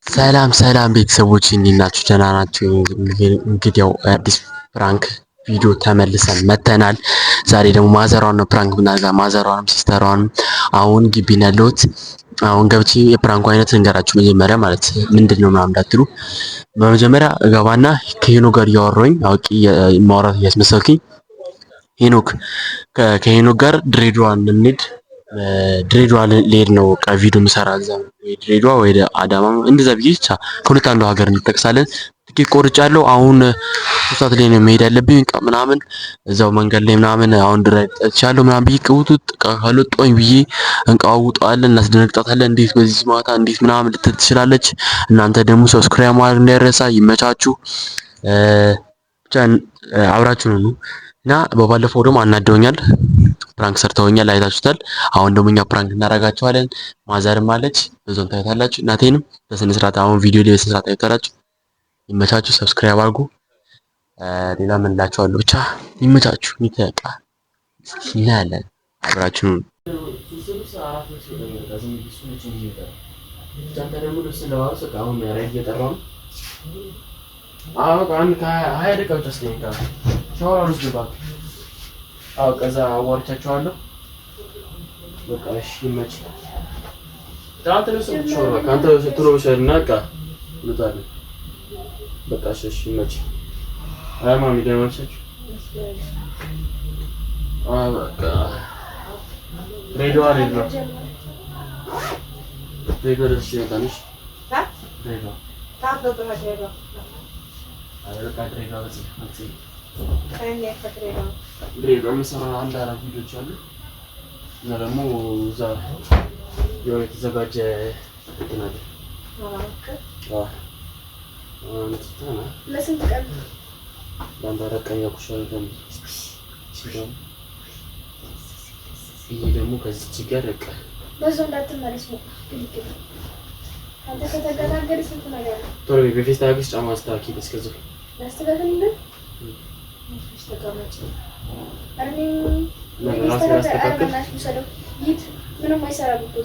ሰላም ሰላም ቤተሰቦች እንዴት ናችሁ? ደህና ናችሁ? እንግዲህ ያው አዲስ ፕራንክ ቪዲዮ ተመልሰን መተናል። ዛሬ ደግሞ ማዘሯን ነው ፕራንክ ብናደርጋ ማዘሯንም ሲስተሯንም አሁን ግቢ ነው ያለሁት። አሁን ገብቼ የፕራንኩ አይነት ልንገራችሁ መጀመሪያ ማለት ምንድን ነው ምናምን እንዳትሉ፣ በመጀመሪያ እገባና ከሄኖክ ጋር እያወራሁኝ አውቄ ማውራት እያስመሰልኩኝ ከሄኖክ ጋር ድሬዳዋ እንድንሄድ ድሬዳዋ ልሄድ ነው በቃ ቪዲዮ የምሰራ እዛ ወይ ድሬዳዋ ወይ አዳማ እንደዛ ብዬ ብቻ ከሁለት አንዱ ሀገር እንጠቅሳለን። ትኬት ቆርጫለሁ። አሁን 3 ሰዓት ላይ ነው መሄድ ያለብኝ በቃ ምናምን እዛው መንገድ ላይ ምናምን አሁን ድረቻለሁ ምናምን ብዬ ቅውጡት ካልወጣሁኝ ብዬ እንቀዋውጠዋለን፣ እናስደነግጣታለን። እንዴት በዚህ ማታ እንዴት ምናምን ልትል ትችላለች። እናንተ ደግሞ ሰብስክራይብ ማድረግ እንዳይረሳ። ይመቻችሁ። ብቻ አብራችሁ ነው እና በባለፈው ደግሞ አናደውኛል፣ ፕራንክ ሰርተውኛል፣ አይታችሁታል። አሁን ደግሞ እኛ ፕራንክ እናደርጋቸዋለን። ማዘርም አለች በዛም ታዩታላችሁ። እናቴንም በስነ ስርዓት አሁን ቪዲዮ ላይ በስነ ስርዓት ታዩታላችሁ። ይመቻችሁ፣ ሰብስክራይብ አድርጉ። ሌላ ምን እላችኋለሁ? ብቻ ይመቻችሁ። ሚተቃ እናያለን። አብራችሁ ከዛ አዋርቻቸዋለሁ። በቃ እሺ ይመች። ትናንት ነው ሰጥቼው በቃ አንተ ስትሮ ሸርና በቃ ልታለ በቃ እሺ ይመች። አይ ማሚ ደህና ነሽ? በቃ ድሬዳዋ ድሬዳዋ ደስ ይላልሽ? ድሬዳዋ ድሬዳዋ የምሰራው አንድ አራት ቪዲዮች አሉ እና ደግሞ እዛ የሆነ የተዘጋጀ እንትን አለ። ለስንት ቀን? ለአንድ አራት ቀን ያኩሻል። ይሄ ደግሞ ከዚች ጋር በቃ በዛው እንዳትመለስ ነው። አንተ ከተገናገረ ስንት ነገር ነው። ቶሎ በፌስታ ያክስ ጫማ አስተካክል። እስከዚህ ያስተካክልልህ ተቀመጭ። አርኒ ምንም አይሰራም እኮ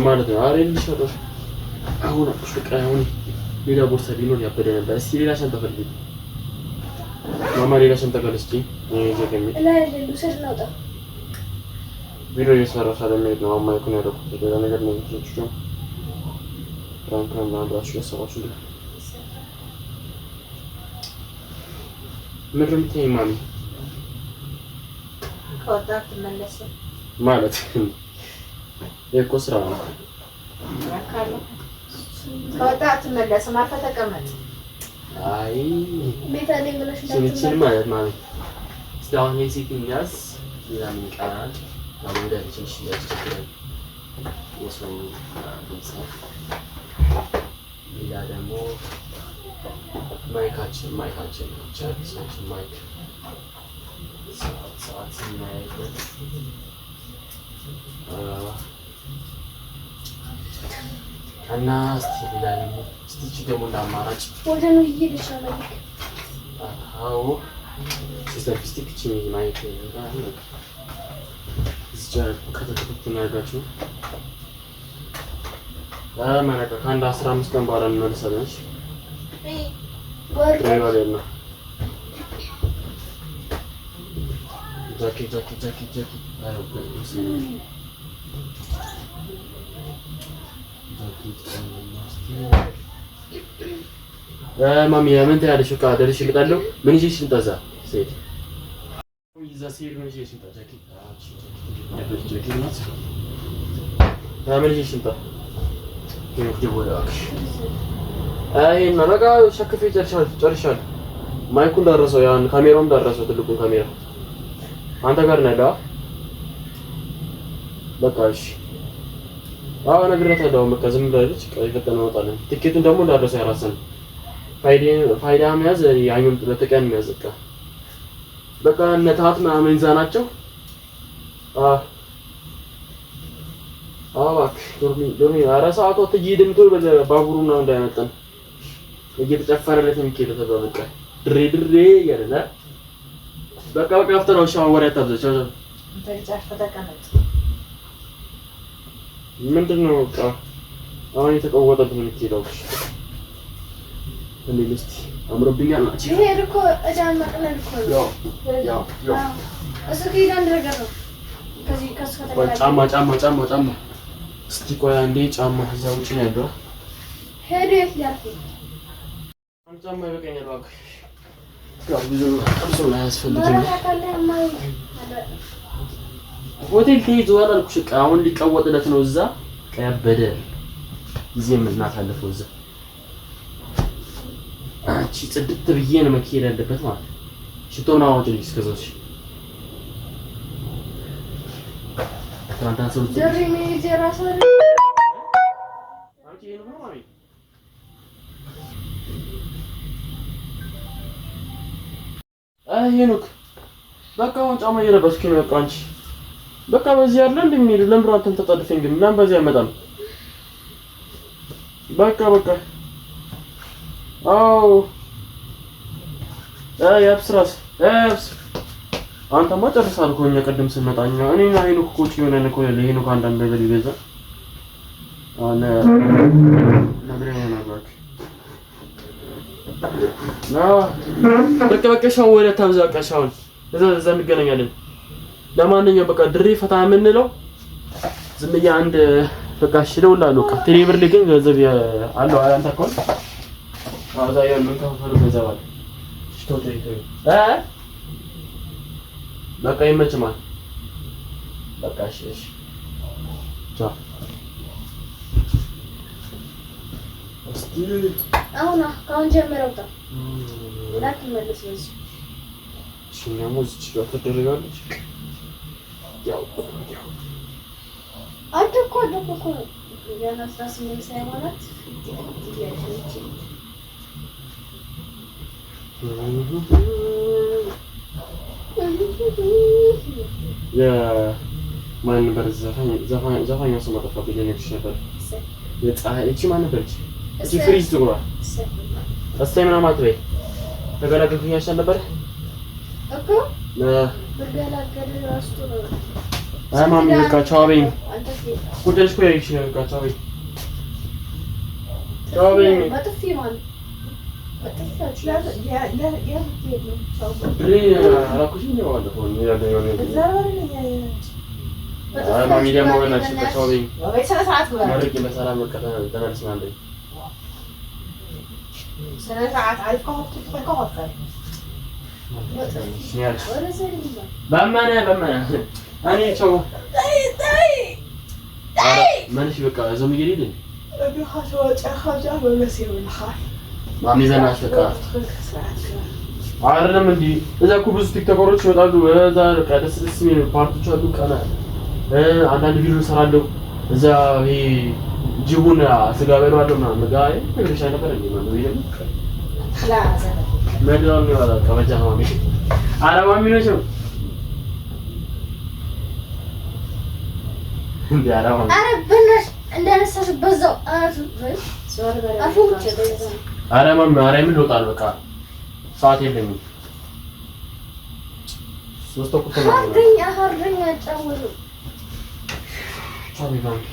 ማለት ነው። አሬ ልሽረሽ አሁን በቃ አሁን ሌላ ቦርሳ ቢኖር ያበደ ነበር። እስቲ ሌላ ሻንጣ ፈልጊ ማማ፣ ሌላ ሻንጣ ገለስቲ ይዘገሚ ልውሰድ ነው። ቪዲዮ እየሰራሁ ስለሚሄድ ነው ማማ ይኩን ያደረኩት ሌላ ነገር ነው የምትችለው። ፕራንክ ነው አብራሽ ያሰራችሁ እንዴ? ምንም ተይ ማሚ ከወጣት ተመለሰ ማለት የኮ ስራ ነው። ከወጣት ተመለሰ ማለት ተቀመጥ። አይ ቤታሌ ብለሽ ስንችን ማለት ማለት ስታውን ሄሲቲንግስ ሌላ ምን ቃል ማለት እንደዚህ ያስቸግራል። ወሰኑ ሌላ ደግሞ ማይካችን ቻርጅ ማይክ ሰዓት ስናይበት እና እስቲ ሌላ ደግሞ እስቲ ደግሞ እንዳማራጭ ወደ ነው እየሄደች ነው ማለት አዎ ስታቲስቲክስ ማይክ ነው እዚህ ከተከፈቱ እናደርጋችሁ ማነቃ ከአንድ 15 ቀን በኋላ እንመለሳለን። እሺ ወርድ ነው ጃኬት ማሚ ምን ትያለሽ? በቃ ደርሼ እመጣለሁ። ምን ይዤሽ ልምጣ? እዛ ሴት ይዛ ሴት ምን ይዤሽ ልምጣ? ጃኬት ምን ይዤሽ ልምጣ? ይሄን በቃ ሸክፌ ጨርሻለሁ። ማይኩን ደረሰው፣ ያን ካሜራውን ደረሰው። ትልቁን ካሜራ አንተ ጋር ነው ያለው። በቃ እሺ፣ አዎ ነግሬታለሁ። በቃ ዝም ብላለች። ቀይፈተና እንወጣለን። ቲኬቱን ደግሞ እንዳደረሰው ያራሰን ፋይዳ መያዝ ያኙን ለተቀን መያዝ በቃ ነታት ምናምን ይዛናቸው። እባክህ ዶርሚ ኧረ ሰዓቱ አትሄድም። ቶሎ ባቡሩ ምናምን እንዳይመጣን እየተጨፈረለት የሚኬደው ተባበቃ ድሬ እያለ በቃ አፍተናው ሻው ወሬ አታብዘ ቻው ተጫፍ ተቀመጥ ምንድነው በቃ አሁን የተቀወጠት ምን ትይላውሽ? እኔ ልስቲ አምሮብኛል ናቺ። ይሄ እኮ እጃን መቅለል እኮ ነው። ያው እሱ ኪዳን ነገር ነው። ከዚህ ከተቀበለ ጫማ እስቲ ቆይ አንዴ ጫማ እዛ ውጪ ነው ያለው። ሄደ ያልኩ ጫማ ይበቃኛል እባክህ። ያው ብዙ አምሶ ላይ ያስፈልግኝ። ሆቴል ተይዟል አልኩሽ። እቃ አሁን ሊቀወጥለት ነው እዛ ቀበደ ጊዜ የምናሳልፈው እዛ። አንቺ ጽድት ብዬ ነው መኪር ያለበት ማለት ሽቶና አውጪልኝ እስከዛው። እሺ ታንታን ሰው ደሪሜ ጀራሳ አንቺ ይሄን ነው ማሚ ሄኖክ በቃ አሁን ጫማ እየለበስኩ ነው። በቃ አንቺ በቃ በዚህ ያለ እንደሚሄድ ለምሮ አንተን ተጣድፈኝ ግን ምናምን በዚህ አይመጣም። በቃ አው ያብስራስ አንተማ ጨርሳል እኮ እኛ ቀደም ስንመጣኛ እኔና ሄኖክ ቁጭ ሆነን እኮ ለሄኖክ አንዳንድ ነገር ይገዛ አለ ነግሬው ነበር። በቃ ሻው ወደ ታብዛቃ ሻውን እዛ እንገናኛለን። ለማንኛውም በቃ ድሬ ፈታ የምንለው ዝም ብዬ አንድ በቃ ሽለውላሉ ካቴሪ ብር ልገኝ ገንዘብ አለው አንተ እኮ አዛየው ምን ከፈሉ ገንዘብ አለ ሽቶቴ በቃ ይመችማል። በቃ እሺ ቻው አሁን ካሁን ጀምረው ታ ላክ መልስ ነው ሲኛሙ እዚህ ጋር ተደረጋለች። ያው አደኮ ያና 18 ሳይሆናት ያለች ማን ነበር ዘፋኝ ሰው ማጠፋብኝ ለኔክሽ ነበር እቺ ማን ነበረች? እቺ ፍሪዝ ትግባ አስተይ ምናምን አትበይ ተገላገልኩኝ ያሻል ነበር እኮ በገላገል ራሱ ነው። አይ ማሚ በቃ ቻው በይኝ። ቁጭልሽ እኮ ያይሽ ነው በቃ ቻው በይኝ። ቻው በይኝ። በጥፊ ማለት በጥፊ ያ አላኩሽኝ ነው ባለፈው ያለው አይ ማሚ ደግሞ በእናትሽ በቃ ቻው በይኝ። መርቄ በሰላም በቃ ተመልሰናል። سنة عارف كهوف بأمانة أنا شو مانيش بقى زوم جديد أبي خاجة بمسير الحال ما ميزاناش بقى عارنا من دي إذا كوبس تكتكروش وتعدو هذا قاعد اسمي بارتو شادو كنا عندنا فيديو سرادو إذا هي جيبونا سجابينو هذا ما مجاي مش أنا برا ما نبيهم خلاص ما دلوني ولا كمجة مامي أنا مامي نشوف أنا بنش عندنا ساس بزو أفوت أنا مامي من لو طالب كار ساعتين لمي سوستو كتير هرجع تأولو شامي مامي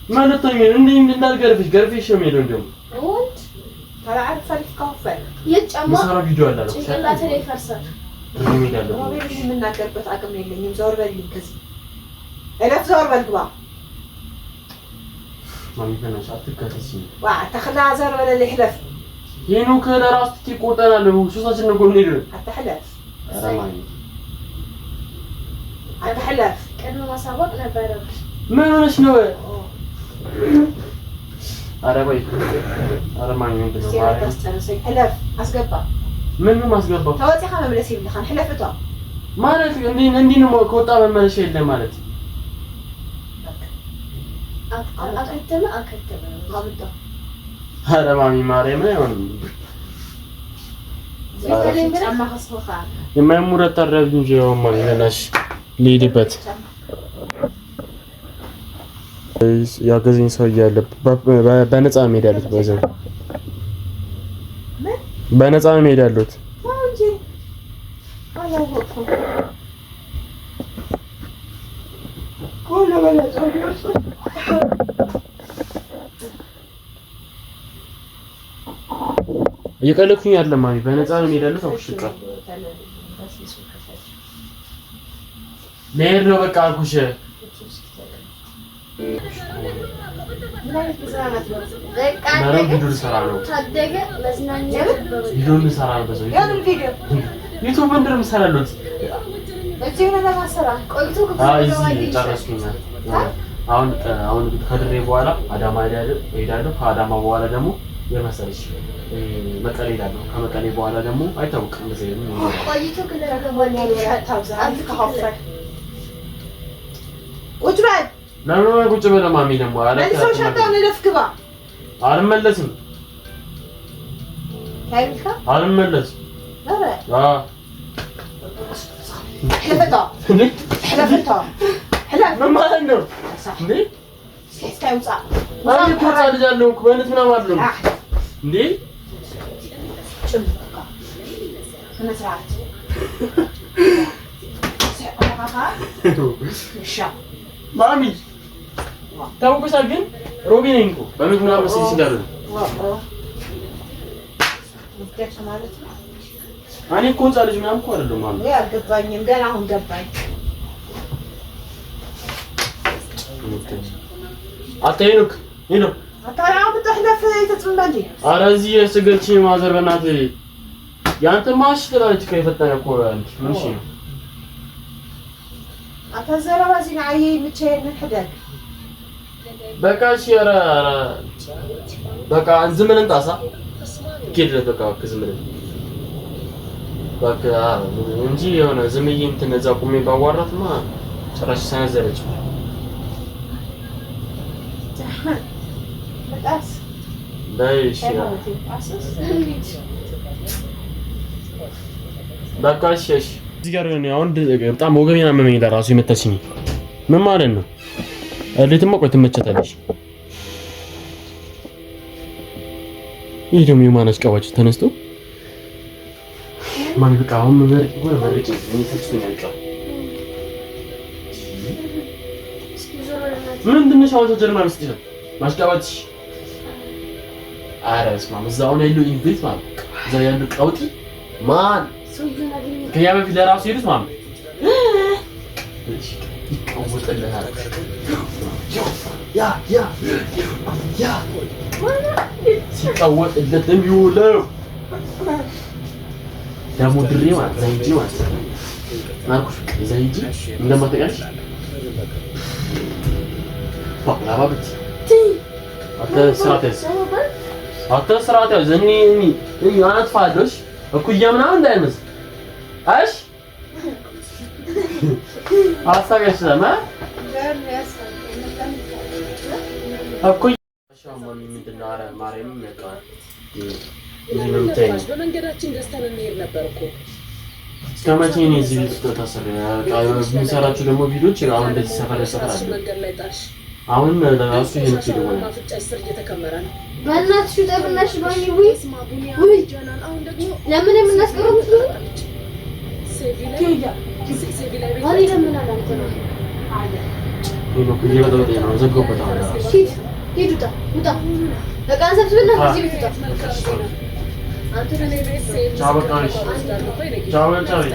ما نطيني إني قرفيش يوم يلون اليوم. وانت؟ هلا عارف فرق كافة. يتجمع. مسارة فيديو هلا. لا تري فرصة. رمي هلا. ما بيجي منا قربت عقم يلين زور بالي كذي. ألف زور بالقبا. ما ميكنا شاطر كذي. واه تخلى زور ولا اللي حلف. ينو كذا راس تيكوت أنا له شو صار نقول نيرو. حتى حلف. رماني. حتى حلف. كأنه ما سبقنا بارك. ما أنا شنو؟ أربعي. أربعين من كذا. حلف أسقطه. منو ما أسقطه؟ تواتي خامة من السيف لخان حلفته. ما أعرف عندي نمو كوتا من الشيء اللي مالتي. أكتم. غلطه. هذا مامي ماري ما يون. أما خصه خان. لما يمر التراب نجي يوم ما يناش ليدي بات. ያገዘኝ ሰው እያለ በነፃ መሄድ ያሉት በዘው በነፃ መሄድ ያሉት እየቀለኩኝ አይደለም ማሚ በነፃ ነው የምሄደው ተውሽ በቃ ልሄድ ነው በቃ አልኩሽ ማረም ቪዲዮ ልሰራ ነው ታደገ መዝናኛ ቪዲዮ ልሰራ ነው በዛው ዩቲዩብ ምንድን ነው የምሰራለው እዚህ ነው ለማሰራ ቆይቶ ጨረስኩኝ አሁን ከድሬ በኋላ አዳማ ሄዳለሁ ከአዳማ በኋላ ደግሞ የመሰለሽ መቀሌ ሄዳለሁ ከመቀሌ በኋላ ደግሞ አይታወቅም እንደዚህ ነው ቆይቶ ከደረገባኝ ታውዛ ከሆፈር ቁጭ በል ለምን ቁጭ በል ማሚ ደግሞ ለሰው ሻታውን ለፍክባ አልመለስም ታይካ አልመለስም ኧረ حلفتا ምን ማለት ነው እንዴ ስታውጻ ማን ኮራ ልጃለሁ እኮ በእነት ምናምን አይደለም እንዴ ጭምቃ መስራት ማሚ ታውቁሻል ግን ሮቢ ነኝ እኮ በእነት ምናምን ሲዳሉ ማለት ነው እኔ እኮ ህፃን ልጅ ምናምን እኮ አይደለም ማለት ነው አልገባኝም ገና አሁን ገባኝ አታይኑክ ሄሎ አታራው በተህለፍ ተጽምባንጂ ኧረ እዚህ የስገርቺ ማዘር በእናት ያንተ ማሽ ትላለች ከፈታኝ እኮ አንቺ ምን እሺ ነው አታዘራ ባዚና አይ ምቸኝ ህደግ በቃ እሺ ኧረ በቃ ዝም ብለን ጣሳ ኪድ በቃ ዝም ብለን በቃ እንጂ የሆነ ዝምዬ እንትን እዛ ቁሜ ባዋራትማ ጭራሽ ሰነዘረች በጣስ ዳይሽ በቃ እሺ እዚህ ጋር ነው አሁን በጣም ወገቤን አመመኝ ለራሱ የመታችኝ ምን ማለት ነው እንዴትማ ቆይ ትመቸታለሽ ይሄ ደግሞ የማነስ ቀባጭ ተነስቶ ማን በቃ አሁን መመረቅ ሆነ መረቅ እኔ ተስፋኛል ቃ ምንድን ነው ሻውቶ ጀርማ መስጠት ማስቀባትሽ አረስማ መዛውን ያለው ኢንቪት ማለት እዛ ያለው ቀውጢ ማን ከያ በፊት ለራሱ ይሉት ማለት ይቀወጥልሃል ያ ሲቀወጥለት የሚውለው ደሞ ድሬ ማለት ዘይጂ ማለት ማርኩሽ ዘይጂ እንደማታውቂያለሽ ባላባ ብቻ አተስራተ ዘኒ አናጥፋለሽ እኩያ ምናምን እንዳይመስል አይሽ አሳገሽ ለማ እኩያ ሻማሚ ምንድነው አረ ማርያም መጣው በመንገዳችን ደስተን እንሄድ ነበር እኮ እስከመቼ ነው እዚህ ቤት ተታሰረ የሚሰራችሁ ደግሞ ቪዲዮዎች አሁን እንደዚህ ሰፈር አለ መንገድ ላይ ጣሽ አሁን ለራሱ ይሄን ሲሉ ነው ማፍጫ ስር እየተከመረ ነው በእናትሽ ጠብናሽ ባኒ ወይ አሁን ደግሞ ለምን የምናስቀረው ሴቪላ አሊ ለምን አላንተ ነው አለ ይሄ ነው ይሄ ነው ዘጎበታ ሂዱታ ውጣ በቃ ሰብስብና እዚህ ቤት ውጣ አንተ ለኔ ቤት ሴቭ ቻበቃሽ ቻበቃሽ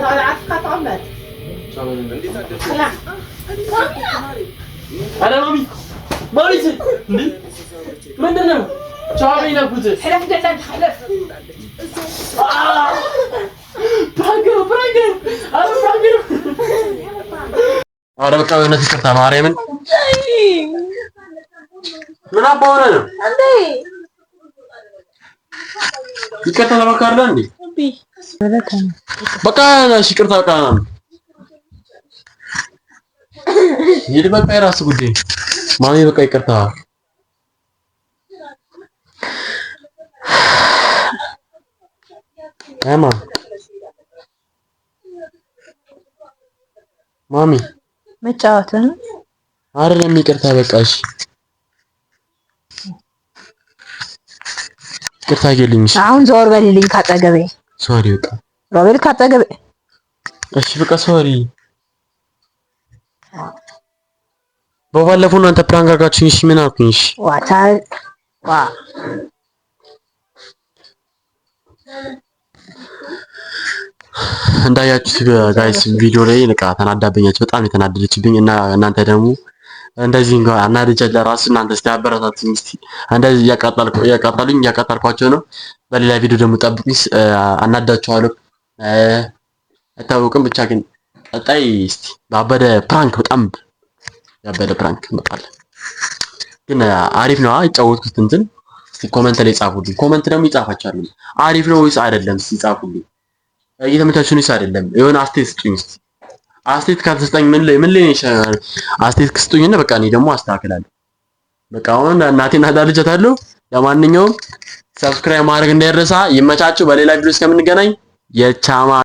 على عفقة عمر أنا مامي من دنا شعبي نبوت حلف دنا حلف براجر أنا براجر أنا بقى أنا تكرت ماري من أبونا عندي تكرت أنا بكرنا عندي በቃ ይቅርታ በቃ ይሄ በቃ የራስ ጉዳይ ማሚ በቃ ይቅርታ ማሚ መጫወት ነው አይደለም ይቅርታ በቃ እሺ ይቅርታ አድርጊልኝ። አሁን ዞር በልልኝ ካጠገቤ። ሶሪ በቃ ሮቤል ካጠገቤ። እሺ በቃ ሶሪ። በባለፈው እናንተ ፕራንክ አድርጋችሁኝ እሺ ምን አልኩኝ? እሺ እንዳያችሁት ጋይስ ቪዲዮ ላይ በቃ ተናዳብኛችሁ፣ በጣም የተናደደችብኝ እና እናንተ ደግሞ እንደዚህ እንኳን አናደጃት ለራሱ እናንተ እስቲ አበረታቱኝ እስቲ። እንደዚህ እያቃጠልኳቸው ነው። በሌላ ቪዲዮ ደግሞ ጠብቁኝ። አናዳችኋለሁ አይታወቅም። ብቻ ግን ቀጣይ እስቲ ባበደ ፕራንክ፣ በጣም ያበደ ፕራንክ እንመጣለን። ግን አሪፍ ነው አይጫወትኩት እንትን። እስቲ ኮሜንት ላይ ጻፉልኝ። ኮሜንት ደግሞ ይጻፋቻለሁ። አሪፍ ነው ወይስ አይደለም? እስቲ ጻፉልኝ። እየተመቻችሁ ነው አይደለም? የሆነ አስተያየት ስጡኝ እስቲ። አስተያየት ካልተሰጠኝ ምን ላይ ይሻላል? አስተያየት ስጡኝና በቃ እኔ ደግሞ አስተካክላለሁ። በቃ አሁን እናቴና ልጅታለሁ። ለማንኛውም ሰብስክራይብ ማድረግ እንዳይረሳ። ይመቻችሁ። በሌላ ቪዲዮ እስከምንገናኝ የቻማ